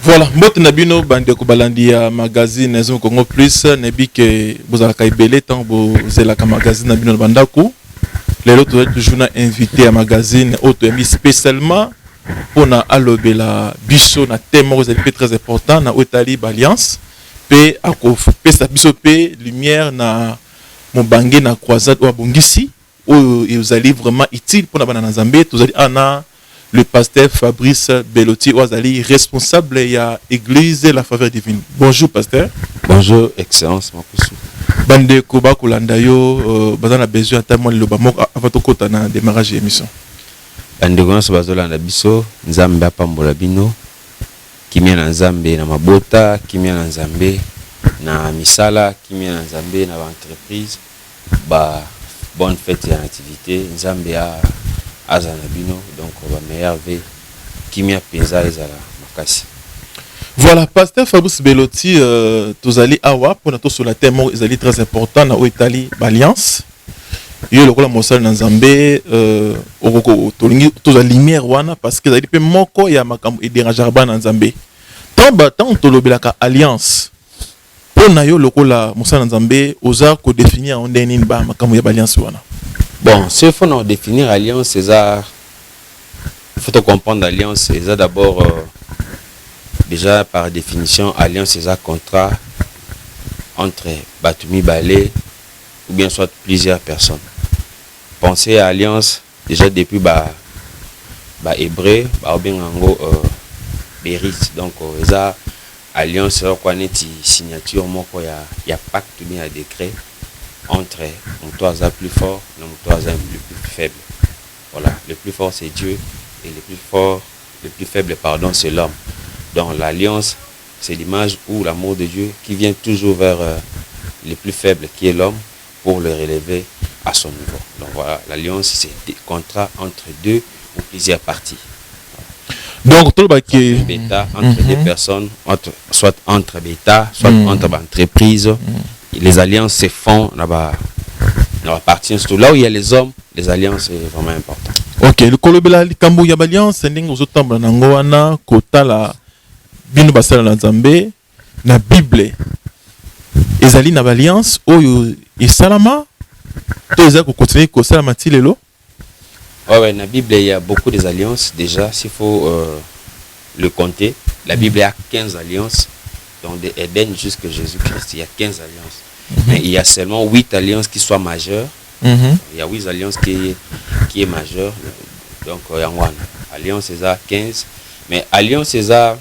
Voilà, mbote nabino bande ko balandi ya magazine Zoom Congo Plus nebi que vous avez kaibele tant vous la magazine nabino bandako. Les autres toujours na invité à magazine auto émis spécialement pour na alobela biso na thème aux très important na Otali Alliance pe ako pesa biso pe lumière na mobangé na croisade ou abongisi où ils allaient vraiment utile pour na bana Nzambe tous allez ana le pasteur Fabrice Bellotti Ouazali, responsable de l'église La Faveur Divine. Bonjour, pasteur. Bonjour, Excellence, Makousou. Bande Koba Kulandayo, Bazana besoin tellement le bamok avant tout côté na démarrage émission. Bande Gonso Bazola na biso, Nzambe apambola bino, kimia na Nzambe na mabota, kimia na Nzambe na misala, kimia na Nzambe na entreprise, ba bonne fête de la nativité, Nzambe a Azanabino, donc on va meilleur ve Kimia Penza ezala makasi. Voilà, pasteur Fabrice Bellotti, tous allez awa pour notre sur la thème ezali très important na Otali Alliance. Yo lokola mosala na Nzambe okoko tolingi tous la lumière wana parce que ezali pe moko ya makambo e déranger ba na Nzambe. Tant tolobelaka alliance. Pour na yo lokola mosala na Nzambe oza ko définir en nini ba makambo ya alliance wana. Bon, si il faut définir l'alliance, c'est ça. Il faut comprendre l'alliance, c'est ça d'abord, déjà par définition, alliance, c'est ça contrat entre Batumi Balé ou bien soit plusieurs personnes. Pensez à alliance, déjà depuis hébreu, ou bien en gros, Béris. Donc, ça, alliance, c'est quoi, net signature, il y a pacte ou bien un décret entre mon toit plus fort et mon toit le plus faible. Voilà, le plus fort c'est Dieu et le plus faible pardon c'est l'homme. Donc l'alliance c'est l'image ou l'amour de Dieu qui vient toujours vers le plus faible qui est l'homme pour le relever à son niveau. Donc voilà, l'alliance c'est des contrats entre deux ou plusieurs parties. Voilà. Donc tout le bêta entre des personnes, soit entre bêta, soit entre entreprises. Les alliances se font là-bas, surtout là où il y a les hommes, les alliances c'est vraiment important. Ok, le kolobela likambo ya alliance c'est ndenge ozotamba nango wana kotala bino basala na Nzambe na Bible. Ezali na alliance oyo esalama to eza ko continuer ko salama ti lelo. Ouais, na Bible il y a beaucoup des alliances déjà, s'il faut le compter. La Bible a 15 alliances. Donc de Éden jusqu'à Jésus-Christ, il y a 15 alliances. Mais il y a seulement 8 alliances qui soient majeures. Il y a 8 alliances qui est majeure. Donc il y a une alliance, c'est ça, 15. Mais alliance, c'est ça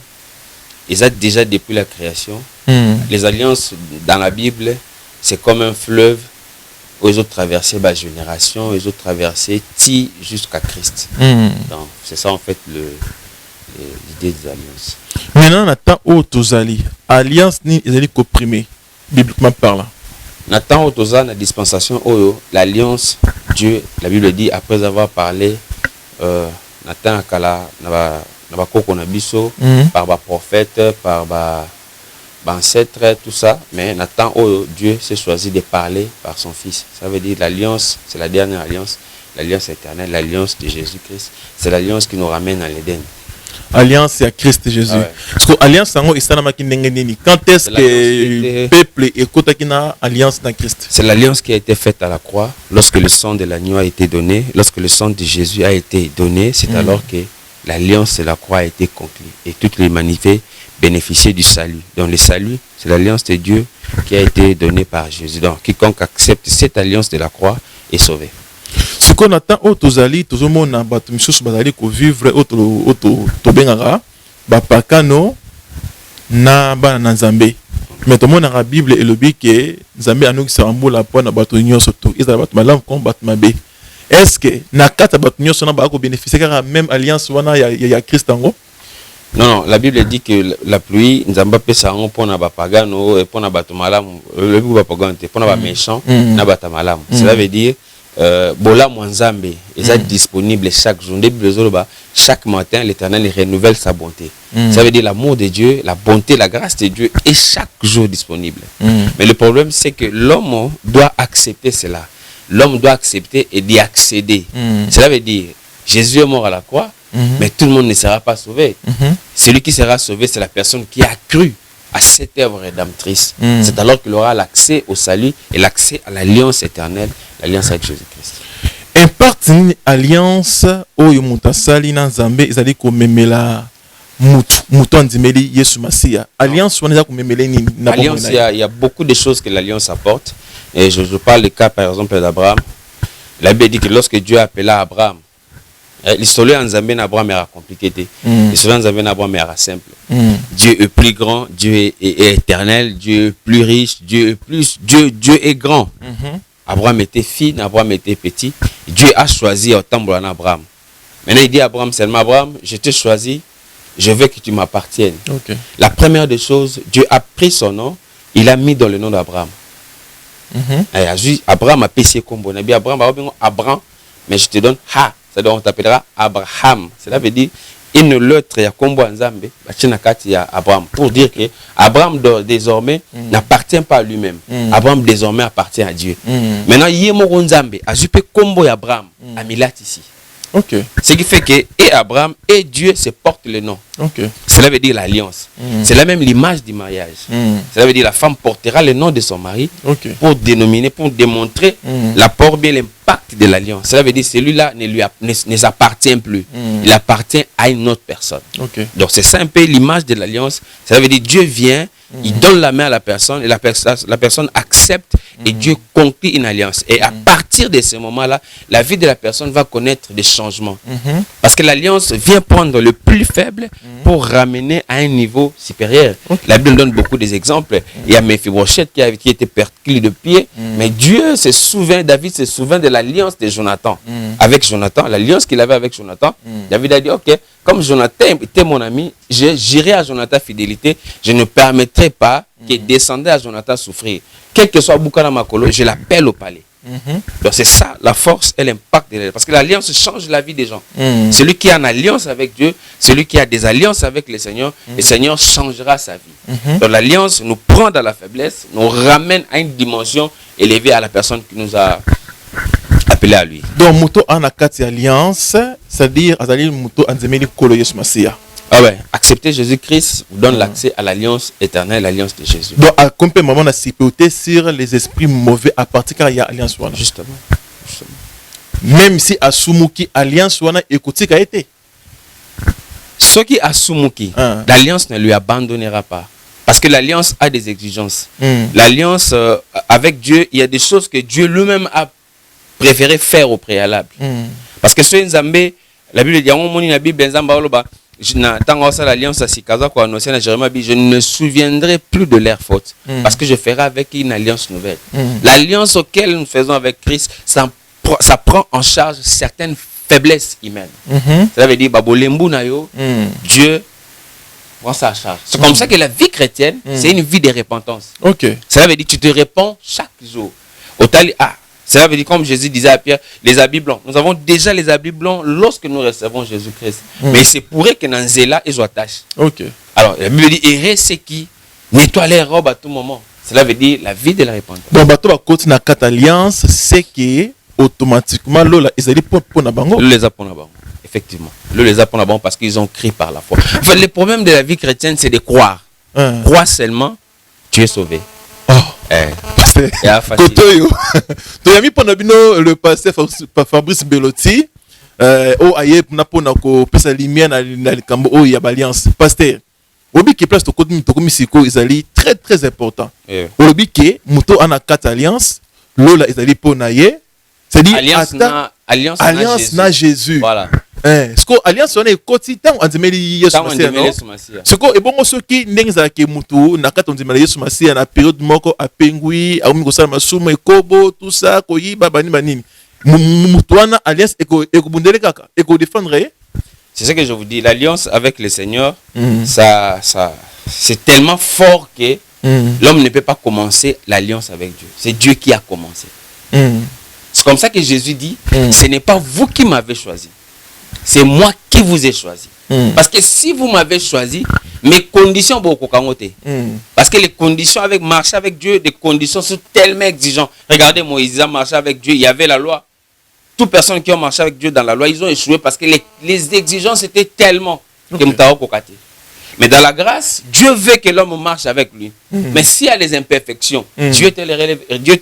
déjà depuis la création. Les alliances dans la Bible, c'est comme un fleuve où ils ont traversé la génération, ils ont traversé jusqu'à Christ. Donc c'est ça en fait l'idée des alliances. Maintenant, Nathan Otozali, alliance ni ezali comprimé, bibliquement parlant. Nathan Otozali, la dispensation, l'alliance, Dieu, la Bible dit, après avoir parlé, Nathan Akala, Nabako Nabiso, par les prophètes, par les ancêtres, tout ça, mais Nathan, Dieu s'est choisi de parler par son Fils. Ça veut dire l'alliance, c'est la dernière alliance, l'alliance éternelle, l'alliance de Jésus-Christ, c'est l'alliance qui nous ramène à l'Éden. Alliance à Christ Jésus. Parce que alliance sango isanama kinengeni. Quand est-ce que le peuple écoute kina alliance dans Christ? C'est l'alliance qui a été faite à la croix lorsque le sang de l'agneau a été donné, lorsque le sang de Jésus a été donné, c'est alors que l'alliance de la croix a été conclue et toutes les humanité bénéficiaient du salut. Donc le salut, c'est l'alliance de Dieu qui a été donnée par Jésus. Donc quiconque accepte cette alliance de la croix est sauvé. Ce qu'on attend au Tozali, tout le monde a battu Michus Bazali pour vivre au Tobengara, Bapakano, na Banazambe. Mais tout le monde a la Bible et le but que Zambé a nous qui s'en la pointe à battre l'union surtout. Ils ont battu ma langue comme battu ma bé. Est-ce que Nakata battu l'union sur n'a bénéficier car la même alliance wana ya Christ en gros? Non, la Bible dit que la pluie, Nzamba peut s'en pour na bapagano et pour na battu malam, le but bapagano, pour na méchant, na battu malam. Cela veut dire Bola Mwanzambe est disponible chaque jour. Chaque matin, l'Éternel renouvelle sa bonté. Ça veut dire l'amour de Dieu, la bonté, la grâce de Dieu est chaque jour disponible. Mais le problème, c'est que l'homme doit accepter cela. L'homme doit accepter et d'y accéder. Cela veut dire Jésus est mort à la croix, mais tout le monde ne sera pas sauvé. Celui qui sera sauvé, c'est la personne qui a cru à cette œuvre rédemptrice. C'est alors qu'il aura l'accès au salut et l'accès à l'alliance éternelle, l'alliance avec Jésus-Christ. Impact une alliance oyo mutasali na Nzambe ezali ko memela mutu andimeli Yesu Masia. Alliance wana za ko memela nini na bomoi. Alliance, il y a beaucoup de choses que l'alliance apporte. Et je parle du cas par exemple d'Abraham. La Bible dit que lorsque Dieu appela Abraham, l'histoire en Nzambe n'Abraham era compliqué. L'histoire en Nzambe n'Abraham era simple. Dieu est plus grand, Dieu est éternel, Dieu est plus riche, Dieu est grand. Abraham était fine, Abraham était petit. Dieu a choisi autant pour Abraham. Maintenant il dit à Abraham seulement, Abraham, je t'ai choisi, je veux que tu m'appartiennes. La première des choses, Dieu a pris son nom, il a mis dans le nom d'Abraham. Abraham a payé comme bon. Abraham, mais je te donne Ha. C'est-à-dire on t'appellera Abraham. Cela veut dire une l'autre ya kombo Nzambe, bachinakati ya Abraham. Pour dire que Abraham désormais n'appartient pas à lui-même. Abraham désormais appartient à Dieu. Maintenant yemo Nzambe ajupe kombo ya Abraham amilat ici. Ce qui fait que et Abraham et Dieu se portent le nom. Cela veut dire l'alliance. C'est la même l'image du mariage. Cela veut dire la femme portera le nom de son mari pour dénominer, pour démontrer l'apport bien l'impact de l'alliance. Cela veut dire celui-là ne appartient plus. Il appartient à une autre personne. Donc c'est ça un peu l'image de l'alliance. Cela veut dire Dieu vient, il donne la main à la personne et la personne accepte et Dieu conclut une alliance. Et à partir de ce moment-là, la vie de la personne va connaître des changements. Parce que l'alliance vient prendre le plus faible pour ramener à un niveau supérieur. La Bible donne beaucoup d'exemples. Il y a Méphibosheth qui était perclus de pied, mais Dieu se souvient, David se souvient de l'alliance de Jonathan. Avec Jonathan, l'alliance qu'il avait avec Jonathan, David a dit, ok, comme Jonathan était mon ami, j'irai à Jonathan fidélité, je ne permettrai pas qu'il descende à Jonathan souffrir. Quel que soit Boukana Makolo, je l'appelle au palais. Donc c'est ça la force et l'impact de l'alliance. Parce que l'alliance change la vie des gens. Celui qui a une alliance avec Dieu, celui qui a des alliances avec le Seigneur changera sa vie. Donc l'alliance nous prend dans la faiblesse, nous ramène à une dimension élevée à la personne qui nous a appelé à lui. Donc muto anakati alliance, c'est-à-dire azali muto anzemeli kolo Yesu Masia. Ah ouais, accepter Jésus-Christ vous donne l'accès à l'alliance éternelle, l'alliance de Jésus. Donc, à combien de moments on a sécurité sur les esprits mauvais à partir quand il y a alliance. Justement. Même si à Sumuki, alliance wana écoutez qu'a été. Ce qui a Sumuki, l'alliance ne lui abandonnera pas. Parce que l'alliance a des exigences. L'alliance avec Dieu, il y a des choses que Dieu lui-même a préféré faire au préalable. Parce que sur Nzambe, la Bible dit, la Bible je ne me souviendrai plus de leur faute parce que je ferai avec une alliance nouvelle. L'alliance auquel nous faisons avec Christ, ça prend en charge certaines faiblesses humaines. Ça veut dire Dieu prend ça en charge. C'est comme ça que la vie chrétienne, c'est une vie de repentance. Ça veut dire que tu te répands chaque jour. Ça veut dire, comme Jésus disait à Pierre, les habits blancs. Nous avons déjà les habits blancs lorsque nous recevons Jésus-Christ. Mais c'est pourrait que dans Zéla, ils ont attaché. Alors, la Bible dit, errer c'est qui nettoie les robes à tout moment. Cela veut dire la vie de la repentance. Donc, bateau à côté de la alliance, c'est que automatiquement, lola, ils allaient pour na bango. Les bango. Effectivement. Les bango parce qu'ils ont crié par la foi. Enfin, le problème de la vie chrétienne, c'est de croire. Crois seulement, tu es sauvé. Pasteur Kotoyo. Tu as mis pendant le pasteur Fabrice Bellotti au aye na ko pesa lumière na likambo o ya alliance. Pasteur obi ki place to komi siko izali très très important. Obi ki muto ana kat alliance lola izali pona ye. C'est-à-dire alliance na Jésus. Voilà. Ce que alliance on est quotidien on demeli Yesu Masia. Ce que et bon ce qui n'engza ke mutu na kata on demeli Yesu Masia na période moko apengui a ko sala masumo ekobo tout ça ko yiba bani banini. Mutu wana alliance eko bundele kaka eko défendre. C'est ce que je vous dis, l'alliance avec le Seigneur, ça c'est tellement fort que l'homme ne peut pas commencer l'alliance avec Dieu. C'est Dieu qui a commencé. C'est comme ça que Jésus dit, ce n'est pas vous qui m'avez choisi. C'est moi qui vous ai choisi. Parce que si vous m'avez choisi, mes conditions beaucoup kangote. Parce que les conditions avec marcher avec Dieu, des conditions sont tellement exigeantes. Regardez Moïse a marché avec Dieu, il y avait la loi. Toutes personnes qui ont marché avec Dieu dans la loi, ils ont échoué parce que les exigences étaient tellement que Moutao Kokate. Mais dans la grâce, Dieu veut que l'homme marche avec lui. Mais s'il y a les imperfections, Dieu te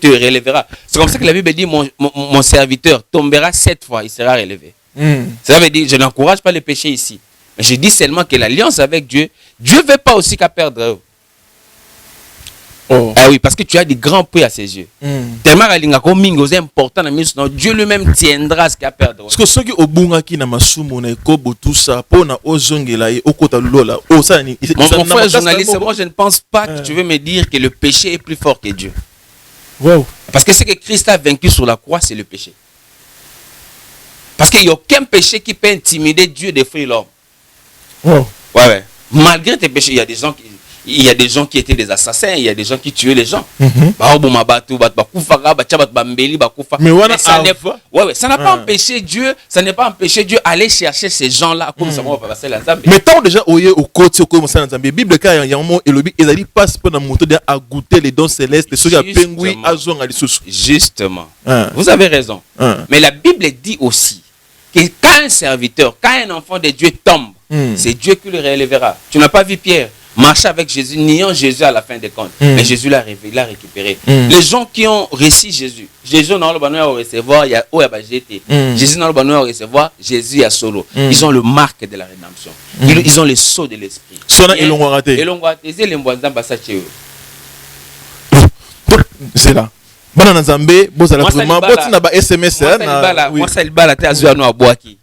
relèvera. C'est comme ça que la Bible dit, mon serviteur tombera 7 fois, il sera relevé. Ça veut dire, je n'encourage pas le péché ici. Mais je dis seulement que l'alliance avec Dieu, Dieu ne veut pas aussi qu'à perdre. Oh. Ah oui, parce que tu as des grands prix à ses yeux. Tellement c'est important, Dieu lui-même tiendra ce qu'il a perdu. Parce que ceux qui ont bunga na masumu na ekobo tout ça, pour na ozongela et okota lola, oh ça ni. Mon frère journaliste, moi je ne pense pas que tu veux me dire que le péché est plus fort que Dieu. Wow. Parce que ce que Christ a vaincu sur la croix, c'est le péché. Parce qu'il n'y a aucun péché qui peut intimider Dieu de faire l'homme. Wow. Ouais. Malgré tes péchés, il y a des gens qui étaient des assassins, il y a des gens qui tuaient les gens. Mais ça n'a pas empêché Dieu, aller chercher ces gens-là comme ça. Mais tant déjà au côté comme ça dans la Bible quand il y a un mot et le but ils passe pour moto à goûter les dons célestes, ceux qui a pengui azong ali sous. Justement. Vous avez raison. Mais la Bible dit aussi que quand un serviteur, quand un enfant de Dieu tombe, c'est Dieu qui le relèvera. Tu n'as pas vu Pierre marcher avec Jésus, niant Jésus à la fin des comptes. Mais Jésus l'a récupéré. Les gens qui ont reçu Jésus n'a pas recevoir, il y a Jésus n'a pas recevoir, Jésus a solo. Ils ont le marque de la rédemption. Ils ont le sceau de l'esprit. C'est là. Bana Nzambe, bozala vraiment botina ba SMS na. Moi ça il bala te azu anu abwaki.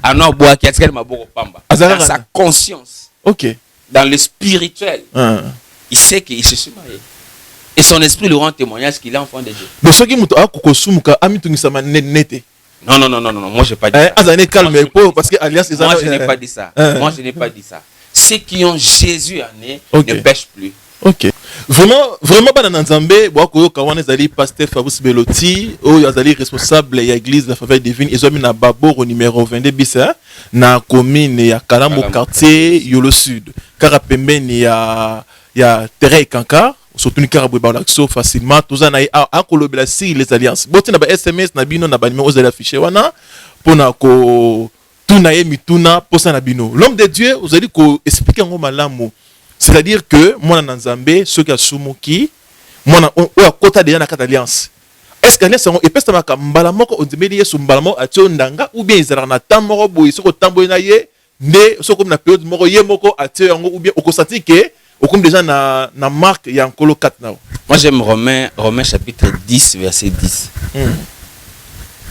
Anu abwaki atikali maboko pamba. Dans sa conscience. OK. Dans le spirituel. Il sait qu'il se est marié. Et son esprit lui rend témoignage qu'il est enfant de Dieu. Mais ce qui muto akokosumuka amitungisa nete. Non, moi je n'ai pas dit ça. Azane calme parce que alliance moi je n'ai pas dit ça. Moi je n'ai pas dit ça. Ceux qui ont Jésus en eux ne pêchent plus. OK. Vraiment bana Nzambe bwako kawana ezali pasteur Fabrice Beloti oyo azali responsable ya église la faveur divine ezomi na Baboro numéro 22 bis na commune ya Kalambo quartier Yolo Sud kara pembeni ya terrain Kanka surtout ni kara bweba l'action facilement tozana a kolobela si les alliances botina ba SMS na bino na ba numéro ozali affiché wana pona ko tuna ye mituna posa na bino l'homme de Dieu ozali ko expliquer ngo malamu. C'est-à-dire que moi en Nzambe ceux qui asumuki moi on kota déjà na alliance. Est-ce que l'alliance est pesta maka mbala moko ondimeli yesu mbala moko atio ndanga ou bien izala na tamoro boy soko tamboy na ye ne soko na période moko ye moko atio yango ou bien okosati ke okom déjà na marque ya nkolo 4 na. Moi j'aime Romains chapitre 10 verset 10.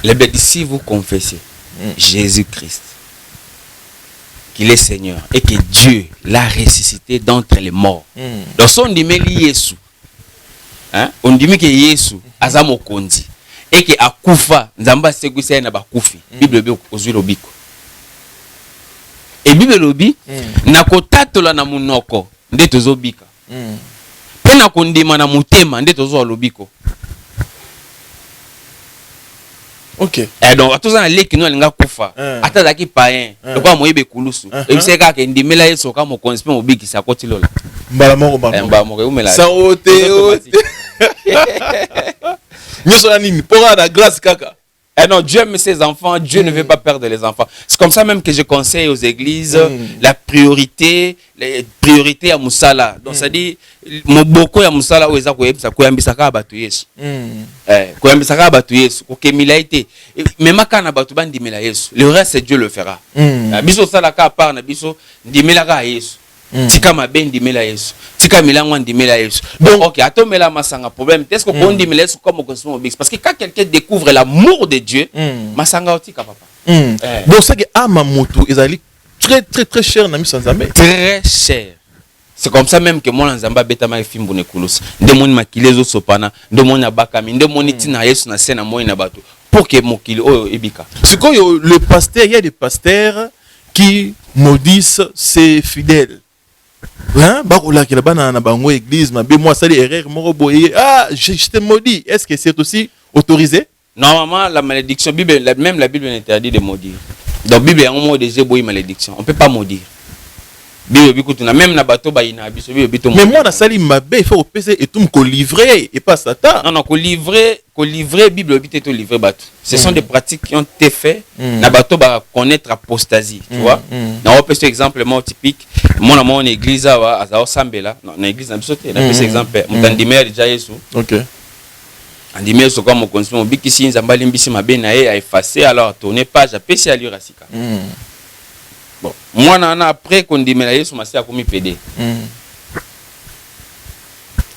Les Bible dit si vous confessez Jésus-Christ qu'il est Seigneur et que Dieu l'a ressuscité d'entre les morts. Donc son dimeli Yesu. Hein? On dit que Yesu azamo kondi et que akufa nzamba seguse na bakufi. Bible be ozwi lobiko. Et Bible lobi na kotatola na munoko nde tozobika. Pe na kondima na mutema nde tozo lobiko. OK. Et donc tous en leki no linga kufa. Ata zaki païen. Le quoi moyebe kulusu. Et c'est ka ke ndimela yeso ka mo conspe mo biki sa koti lola. Mbala moko umela. Sa ote. Nyoso na nini pora na grâce kaka. Eh non, Dieu aime ses enfants, Dieu ne veut pas perdre les enfants. C'est comme ça même que je conseille aux églises la priorité à Moussala. Donc ça dit moboko ya Moussala oza koyebisa koyambisaka batu Yesu. Koyambisaka batu Yesu, kokemila ite. Même kana batu bandimela Yesu. Le reste Dieu le fera. Biso sala ka part na biso ndimela ka Yesu. Tika mabendi mela Yesu. Tika milango ndimela Yesu. Donc OK, atomela masanga problème. Est-ce qu'on ndimela Yesu comme au bix parce que quand quelqu'un découvre l'amour de Dieu, masanga otika papa. Donc ça que ama moto ezali très cher na miso Nzambe. Très cher. C'est comme ça même que moi Nzamba betama fimbu ne kulus. Ndemoni makilezo sopana, ndemoni abakami, ndemoni tina Yesu na sena moyi na bato pour que mokili oyo ebika. C'est quoi le pasteur, il y a des pasteurs qui maudissent ses fidèles. Hein? Baroula qui là-bas na bango église, ma bé moi ça les erreurs moro boye. Ah, je te maudis. Est-ce que c'est aussi autorisé? Normalement la malédiction même la Bible interdit de maudire. Donc Bible a un mot de boye malédiction. On peut pas maudire. Bible bikutuna même na bato ba ina biso Bible bito. Mais moi na sali mabe il faut pèser et tout me livrer et pas Satan. Non ko livrer Bible bito to livrer bato. Ce sont des pratiques qui ont été faites na bato ba connaître apostasie, tu vois. Na on peut ce exemple moi typique mon église a sambela na église na biso te na ce exemple mutandimela déjà Yesu. OK. Andimela so comme consomme bikisi nzamba limbisi mabe na e a effacé alors tourner page a pesi à lire asika. Bon, moi après qu'on dit mais Yesu masi a commis pédé.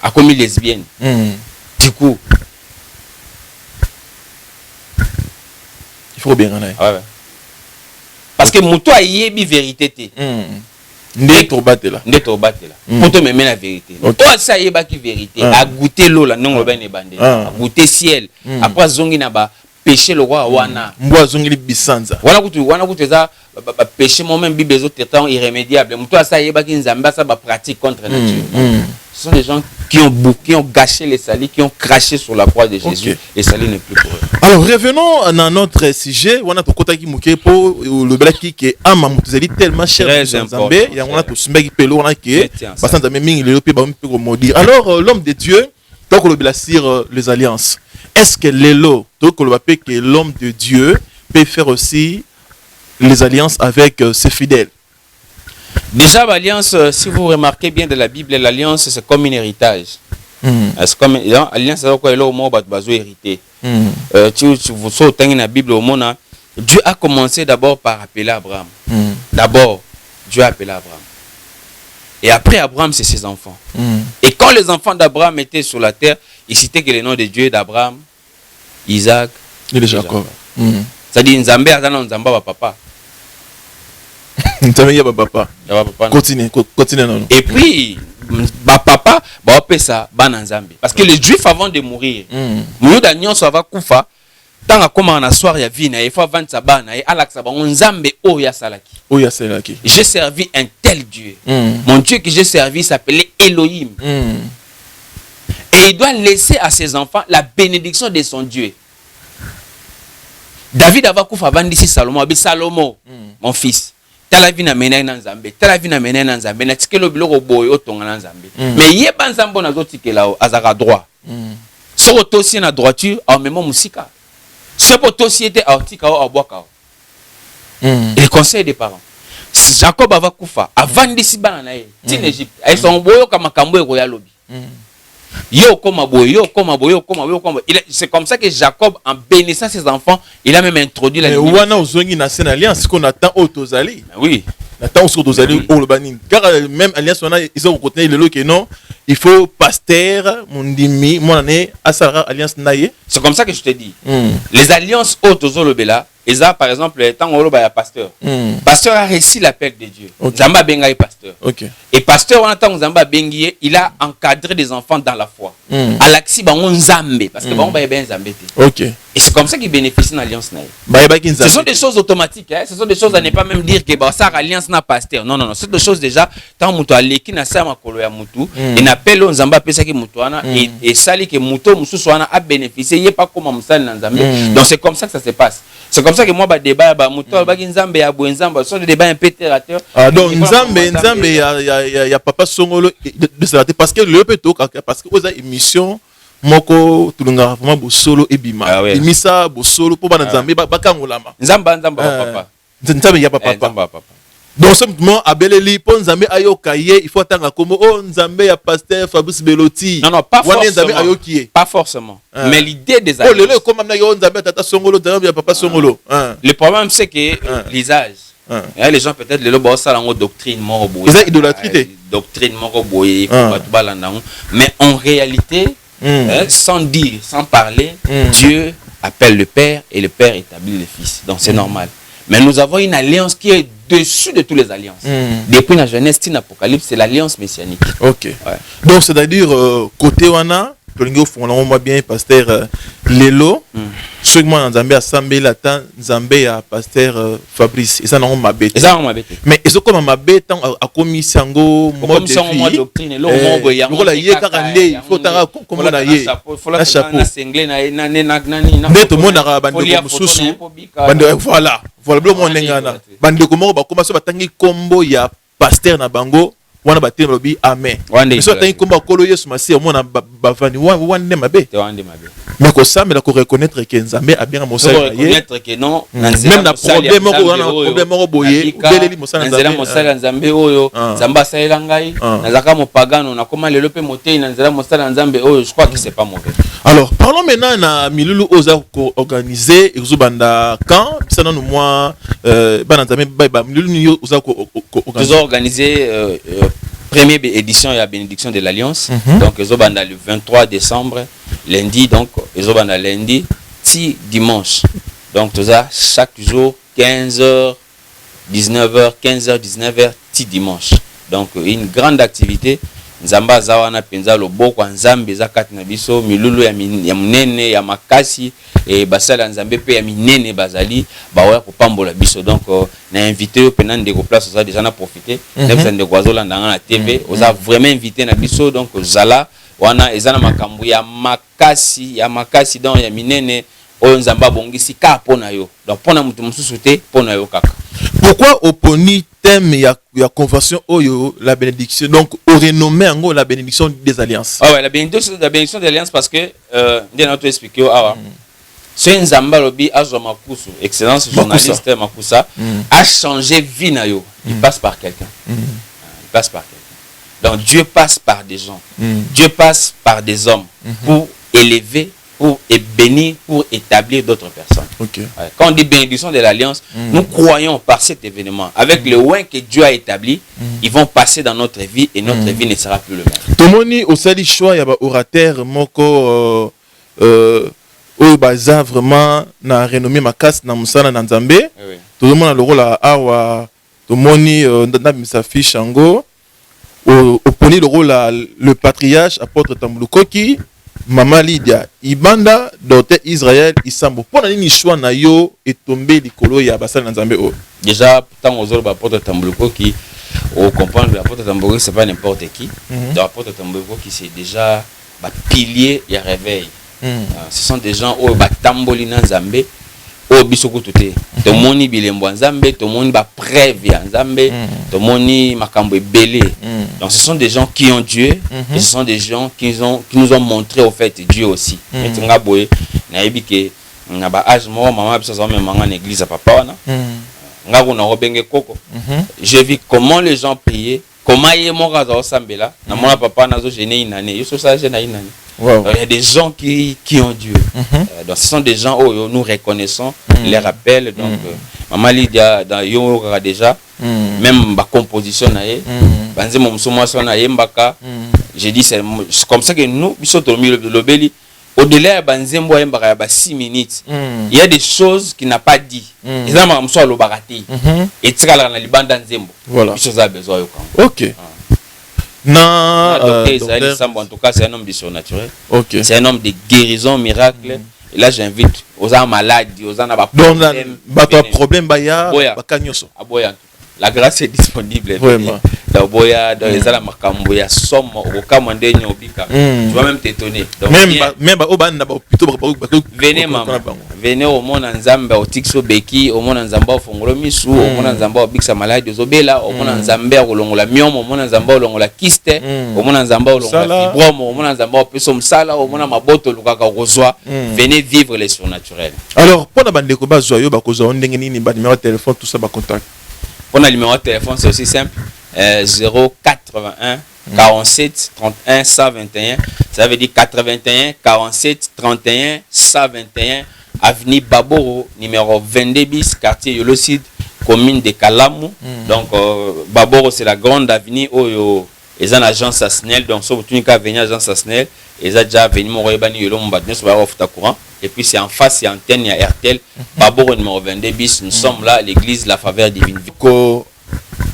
A commis lesbienne. Du coup, il faut bien en aller. Ouais. Parce que muto a yebi vérité té. Ndeto batela. Pour te même la vérité. Toi ça yeba qui vérité, a goûter l'eau là non le ben bandé. A goûter ciel. Après zongi na ba péché le roi wana. Mboa zongi bisanza. Wana kutu za péché moi-même Bible les autres temps irrémédiable. Toi ça yeba qui nzamba ça ba pratique contre nature. Ce sont des gens qui ont gâché les salis, qui ont craché sur la croix de Jésus. Et salis n'est plus pour eux. Alors revenons à notre sujet. On a tout côté qui mouké pour le blaki qui est ama mutuzeli tellement cher nzambe. Il y a on a tout smbeki pelo on a qui parce que nzambe mingi le pe ba mpe maudire. Alors l'homme de Dieu donc le blasir les alliances. Est-ce que l'élo donc le pape que l'homme de Dieu peut faire aussi les alliances avec ses fidèles? Déjà, l'alliance, si vous remarquez bien de la Bible, l'alliance, c'est comme un héritage. C'est comme l'alliance, c'est quoi? Au mot, bazo hérité. Vous sautez dans la Bible au monde, Dieu a commencé d'abord par appeler Abraham. D'abord, Dieu a appelé Abraham. Et après Abraham, c'est ses enfants. Et quand les enfants d'Abraham étaient sur la terre, il citait que le nom de Dieu d'Abraham, Isaac et Jacob. C'est-à-dire, Nzambe a donné Nzamba à papa. Continue non. Et puis papa ça parce que les juifs avant de mourir muda nyonso va kufa tanga koma na soir ya vie na il faut vendre sa bana et alaksa ba nzambe oya salaki. J'ai servi un tel Dieu. Mon Dieu que j'ai servi s'appelait Elohim. Et il doit laisser à ses enfants la bénédiction de son Dieu. David ava kufa vandisi Salomon mon fils. Tala vie na mena na Nzambe, tala vie na mena na Nzambe, na tikelo biloko boy otonga na Nzambe. Mais yeba Nzambe na zo tikela o azaka droit. So tosi na droiture au même musika. Ce tosi était artika o abwaka. Les conseils des parents. Jacob ava kufa, avandisi bana na ye, tin Égypte. Ay son boyo kama kambo eko ya lobi. C'est comme ça que Jacob, en bénissant ses enfants, il a même introduit la limite. Mais alliance qu'on attend aux Tozali. Oui. Attend aux Tozali au Libanin. Car même alliance, ils ont reconnu le lot que non, il faut pasteur, mon dimi, mon année, à sa alliance naïe. C'est comme ça que je te dis. Les alliances au Tozolobela, ils ont par exemple, tant qu'on a pasteur. Pasteur a réussi l'appel de Dieu. Zamba Benga est pasteur. Et pasteur, en tant que Zamba Bengi, il a encadré des enfants dans la foi. Alaxi, on Zambé, parce que on va bien Zambé. Et c'est comme ça qu'il bénéficie d'une alliance. Ce sont des choses automatiques. Ce sont des choses à ne pas même dire que ça alliance n'a pasteur. Non, non, non. C'est des choses déjà. Tant que tu as ça, et n'appelle on Zamba Pesa qui Moutoana et sali que Mouto Moussoana a bénéficié. Il n'y a pas comme Moussal Nzambé. Donc c'est comme ça que ça se passe. C'est comme ça que moi, je débat, ce sont des débats un peu terre à terre. Donc, Nzambe, il y a papa Songolo de cela. Parce que le péto, parce que vous avez une émission, Moko, Tulunga, vraiment, solo et Bima. Misa, solo, pour Nzambe, Bakangolama. Nzamba, papa. Nzambe, il y a papa. Donc, simplement, Abeleli, pour Nzambe Ayo Kaye, il faut attendre comme oh Nzambe ya pasteur Fabrice Belotti. Non, pas forcément. Pas forcément. Mais l'idée des alliances. Oh, le comme Nzambe Tata Songolo, Nzambe papa Songolo. Le problème, c'est que l'usage. Les gens, peut-être, les lobos, ça, la doctrine, moroboy. Ils ont idolâtrité. Doctrine, moroboy, mais en réalité, sans dire, sans parler, Dieu appelle le Père et le Père établit le Fils. Donc, c'est normal. Mais nous avons une alliance qui est dessus de toutes les alliances. Depuis la Genèse, l'Apocalypse, c'est l'alliance messianique. Ok. Donc, c'est-à-dire, côté Wana, on voit bien pasteur Lelo, ceux qui m'ont Nzambe à Sambé Latin, Nzambe à pasteur Fabrice. Et ça, non, ma bête. Mais ils ont comme ma bête à commis Sango, mode de vie. Doctrine, il faut comme on a yé. Un chapeau. Net au monde arabe, voilà. Voilà, le monde n'engana. Bande comment va commencer à tanguer combo ya pasteur na bango wana ba tele lobi amen so tangi komba kolo Yesu masi omona bavani wande mabe mais ko samela ko reconnaître que Nzambe a bien mosala ye reconnaître que non même na problème ko wana problème ko boye beleli mosala Nzambe oyo Nzamba salela ngai nazaka mopagano na koma lelo pe motei na nzela mosala Nzambe oyo je crois que c'est pas mauvais. Alors parlons maintenant na milulu oza ko organiser ezobanda quand ça nous moi bana Nzambe ba milulu oza ko organiser première édition et la bénédiction de l'Alliance. Donc, ils ont le 23 décembre, lundi, donc, ils ont lundi, ti dimanche. Donc, tout ça, chaque jour, 15h, 19h, 15h, 19h, ti dimanche. Donc, une grande activité. Nzamba zawana penza loboko nzambe za kati na biso milulu ya munene ya makasi et basala nzambe pe ya minene bazali baoya kopambola biso. Donc na invité au penande de place ça déjà na profiter nefa de kwazola ndanga na TV oza vraiment invité na biso. Donc zala wana ezana makambu ya makasi donc ya minene oyo nzamba bongisi ka pona yo donc pona mutu mususu te pona yo kaka. Pourquoi oponi thème ya convention oyo la bénédiction donc au renommé en la bénédiction des alliances? Ah ouais, la bénédiction des alliances parce que bien autre expliquer c'est Nzamba lobi azo makusu excellence journaliste Makusa a changé vie na yo. Il passe par quelqu'un. Il passe par quelqu'un. Donc Dieu passe par des gens. Dieu passe par des hommes pour élever, pour bénir, pour établir d'autres personnes. Okay. Quand on dit bénédiction de l'Alliance, nous croyons par cet événement, avec le oin que Dieu a établi, ils vont passer dans notre vie et notre vie ne sera plus le même. Tomoni osali choix ya ba orateur moko oyo baza vraiment na renommé makasi na musala na Nzambe. Tomona le rôle awa tomoni na misafi Shango oponi le rôle le patriarche apôtre Tambulukoki Mama Lydia Ibanda docteur Israël Isambo pona nini choix na yo etombe likolo ya basala na Nzambe o. Déjà tant aux autres apôtre Tambulukoki au comprendre l'apôtre Tambulukoki c'est pas n'importe qui. Donc apôtre Tambulukoki c'est déjà ba pilier ya réveil. Ce sont des gens au batamboli na Nzambe au bisoko tuté to moni bilembo Nzambe to moni ba preuve ya Nzambe to moni makambo ebele. Donc ce sont des gens qui ont Dieu et ce sont des gens qui nous ont montré au fait Dieu aussi. Et nga boye na yebike na ba âge mo maman biso za même en église à papa wana nga ko na robenge koko. J'ai vu comment les gens priaient, comment yé mo raza osambela na mona papa nazo gêner une année. Yo ça gêner une année. Wow. Il y a des gens qui ont Dieu. Donc ce sont des gens où nous reconnaissons les rappels. Donc Maman Lydia dans yo déjà même ma composition naé banze mo msomo so na yembaka. J'ai dit c'est comme ça que nous biso to mi le beli au-delà banze mbo yembaka ba 6 minutes. Il y a des choses qu'il n'a pas dit. Ils ont ma mso lo barati. Et tikala na libanda nzembo. Voilà. Biso za besoin yo quand. OK. Docteur en tout cas, c'est un homme de surnaturel. Okay. C'est un homme de guérison, miracle. Et là, j'invite aux gens malades, aux gens à problème. La grâce est disponible. Vraiment. Tu vas même t'étonner. Venez, maman. Venez au monde en Zambie, au Tixo Beki, au monde en Zambie, au Fongolomisu, au monde en Zambie, au Bixa Malade, au Zobela, au monde en Zambie, au Longola Miom, au monde en Zambie, au Longola Kiste, au monde en Zambie, au Longola Fibrome, au monde en Zambie, au Pesom Sala, au monde en Maboto, au Lukaka, au Rosoa. Venez vivre les surnaturels. Alors, pour la bande de Koba Zoyo, on a un numéro de téléphone, tout ça, contact. Pour le numéro de téléphone, c'est aussi simple. 081 47 31 121. Ça veut dire 81 47 31 121. Avenue Baboro, numéro 22 bis, quartier Yolocide, commune de Kalamu. Donc, Baboro, c'est la grande avenue où ils ont une agence à Snell. Donc, si vous avez venir à l'agence à Snell, ils ont déjà venu courant. Et puis, c'est en face, c'est antenne, il y a RTL. Baboro, numéro 22 bis. Nous sommes là, l'église La Faveur Divine.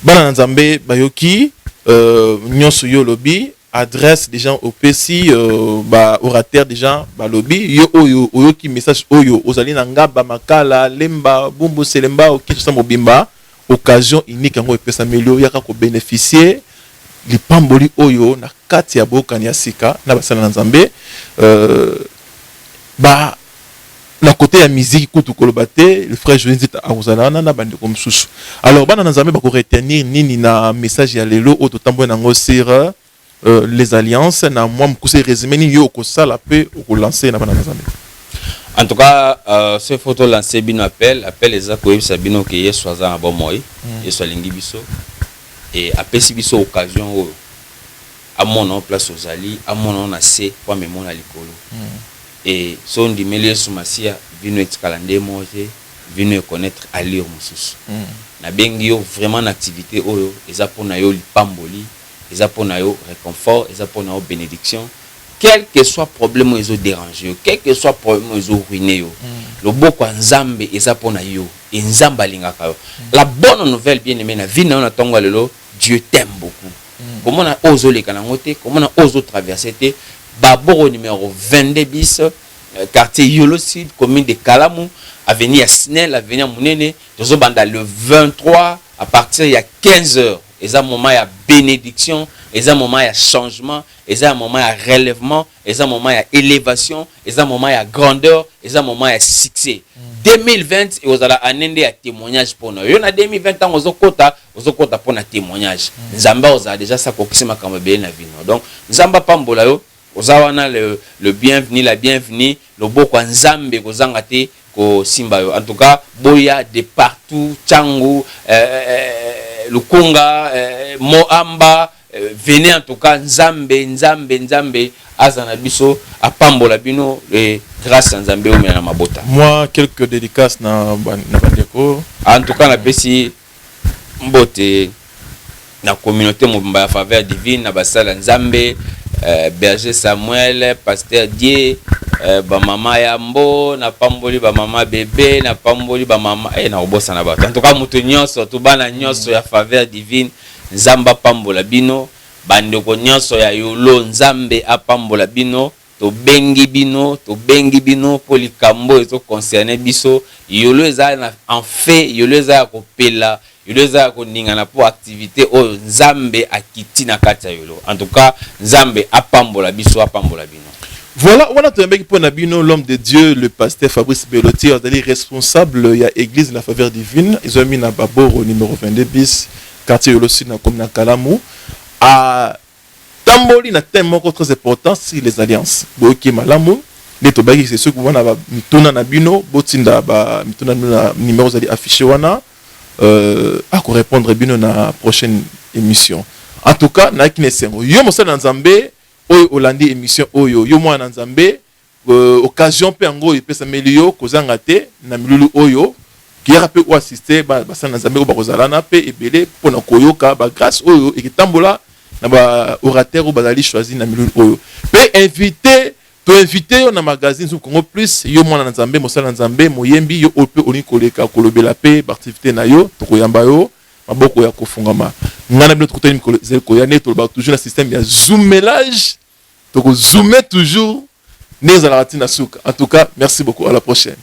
Bana Nzambe Bayoki, Nyonso Yo Lobby, adresse des gens au PC, orateur des gens, lobby, yo qui message oyo, ozali nanga Makala, Lemba, Bumbu Selemba, Okisha Mobimba, occasion unique en pesa melio yaka ko bénéficier li pamboli oyo na kati ya boka ya sika na basala Nzambe na côté ya musique kutu kolobate le frère Joël Nzita akuzana na bande comme susu. Alors bana nzambe ba ko retenir nini na message ya lelo auto tambo na ngosira les alliances na moi mukuse résumé ni yo ko sala pe ko lancer na bana nzambe. En tout cas, ce photo lancé bino appel les akoyeb sabino que yesu aza bon moi, yesu alingi biso et apesi biso occasion à mon place aux ali, à mon na se pour me mon alikolo. Et son di mele sous masia vino excalandé moje vino connaître allure mususu. Na bengi yo vraiment en activité oyo eza pona yo lipamboli, eza pona yo réconfort, eza pona yo bénédiction. Quel que soit problème ils ont dérangé, quel que soit problème ils ont ruiné yo. Le boko nzambe eza pona yo, et nzamba lingaka yo. La bonne nouvelle bien aimé na vie na on tonga lelo, Dieu t'aime beaucoup. Comment on a osé les canangote, comment on a osé traverser Baboro numéro 22 bis, quartier Yolo Sud, commune de Kalamou, avenue à Snell, avenue à Mounene, nous banda le 23 à partir il y a 15h. Et ça moment il y a bénédiction, et ça moment il y a changement, et ça moment il y a relèvement, et ça moment il y a élévation, et ça moment il y a grandeur, et ça moment il y a succès. 2020 et vous allez année à témoignage pour nous. Il y a 2020 ans aux kota pour un témoignage. Nzamba vous a déjà ça pour qui c'est ma camébé na vie. Donc Nzamba pambola yo, vous avez le bienvenu, la bienvenue, le beau quoi Nzambe vous angate ko simba yo. En tout cas, boya de partout, Tchangu, Lukunga, Moamba, venez en tout cas Nzambe azana biso apambola bino et grâce à Nzambe ou na mabota. Moi quelques dédicaces na bandeko. En tout cas na pesi mbote na communauté mobimba faveur divine na basala Nzambe, berger Samuel, pasteur Die, ba mama Yambo, na pamboli ba mama bébé, na pamboli ba mama na obosa na bato. En tout cas mutu nyonso to bana nyonso ya faveur divine Nzamba pambola bino. Bandeko nyonso ya Yolo Nzambe apambola bino to bengi bino pour likambo ezo concerner biso Yolo eza en fait Yolo eza ko pela Yolo eza ko ningana pour activité o Nzambe akiti na kati ya Yolo. En tout cas Nzambe apambola biso apambola bino. Voilà, on a trouvé pour Nabino, l'homme de Dieu, le pasteur Fabrice Bellotti, responsable il y a église de la faveur divine. Ils ont mis na Baboro au numéro 22 bis, quartier Yolo Sud na commune Kalamou. À Tamboli na tellement très important si les alliances. Boki malamu, les tobaki c'est ceux qui vont avoir mituna na bino, botinda ba mituna na numéro zali affiché wana à répondre bino na prochaine émission. En tout cas, na kine sengo. Yo mosa na Nzambe, oyo olandi émission oyo. Yo mo na Nzambe, occasion pe ngo ipesa melio kozanga te na milulu oyo. Qui a pu assister ba sana Nzambe ko ba kozalana pe ebele pona koyoka ba grâce oyo ekitambola na ba orateur bazali choisi na milulu oyo pe invité yo na magazine sur Congo Plus yo mwana Nzambe mosala Nzambe moyembi yo ope oni koleka kolobela pe ba activité na yo to koyamba yo maboko ya kofungama ngana bino tukutani zel koyane to ba toujours na système ya zoomelage to ko zoomer toujours nezala ratina suka. En tout cas merci beaucoup, à la prochaine.